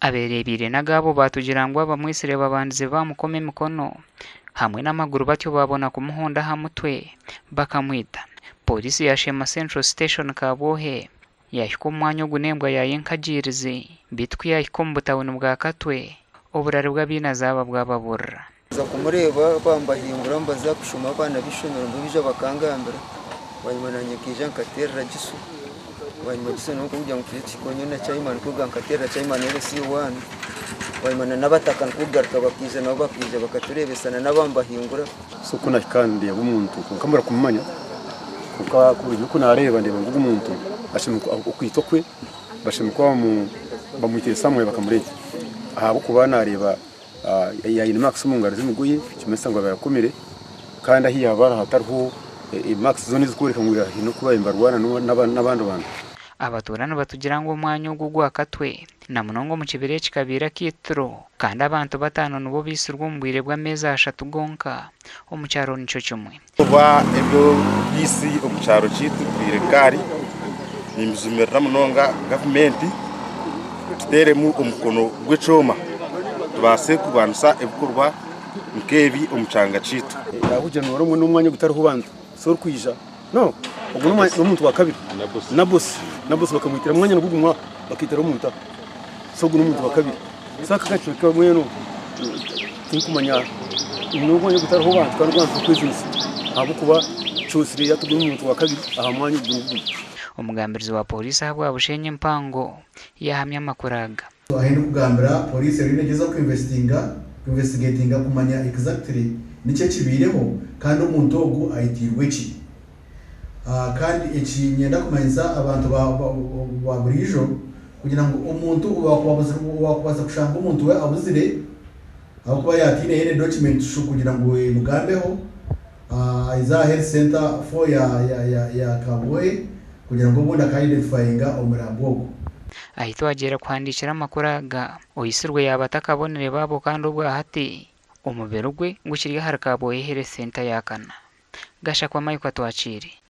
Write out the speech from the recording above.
aberebire nagabo batugira ngo abamwisire babanze bamukome mikono hamwe n'amaguru batyo babona kumuhonda hamutwe bakamwita. Polisi ya Shema Central Station Kabohe yahiko umwanya gunembwa yayinkagirize bitwi yahiko mu butawuni bwa Katwe oburare bw'abina zaba bwababura za kumureba bambahingura mbaza kushuma abana bishonora mu bije bakangambira bayimananye kije nkatera gisu bayimanise no kujya mu kikonyo na cyayimana kuga nkatera cyayimana RC1 bayimana nabataka kugaruka bakize nabo bakije bakaturebesana nabambahingura so kuna kandi y'umuntu kamera kumanya kuko nareba ndeba ngo umuntu ashimuka ukwito kwe bashimukwa mu bamwitire samwe bakamureke ahabo kubana areba yayine max mungara zimiguye kimesa ngo barakomere kandi ahiya bara hatarho max zone zikureka ngo hino kuba imbarwana n'abandi bantu abaturana batugira ngo umwanya ugugwa Katwe na munongo mu kibere kikabira kitro kandi abantu batano nubo bisurwa mu bwire bw'ameza ashatu gonka omucyaro nico cyumwe kuba ebyo bisi omucyaro kitu birekari nimzumira munonga government tuteremu umukono gw'ecoma tubase kubansa ebukorwa nkebi omucanga kitu ahuje n'umuntu n'umwanya gutariho bantu so kwija no ubwo n'umuntu wa kabiri na boss bakamwitira mwanya n'ugumwa bakitira umuntu so guno umuntu wa kabiri saka kacika mweno tinkumanya n'umwanya gutariho bantu kandi rwanza kwizinsa abo kuba cyosire yatuguna umuntu wa kabiri aha mwanya ugumwa. Umugambirizi wa polisi ahabwa bushenye mpango yahamya makuraga ahene kugambira polisi yari negeza ku investigatinga kumanya exactly nice kibireho kandi umuntu ogu ayitirwe ki kandi iki nyenda kumanyiza abantu ba burijo kugira ngo umuntu wakubaza kushanga umuntu we abuzire aho kuba yatine yene document shu kugira ngo mugambeho iza health center for ya Kabohe kugira ngo ubundi akayidentifyinga umurambo wo ahita wagera kwandikira makuraga oyisirwe yabatakabonere babo kandi ubwo hati umubero gwe ngukiriye harakaboye health center yakana gasha kwa mayiko twaciri.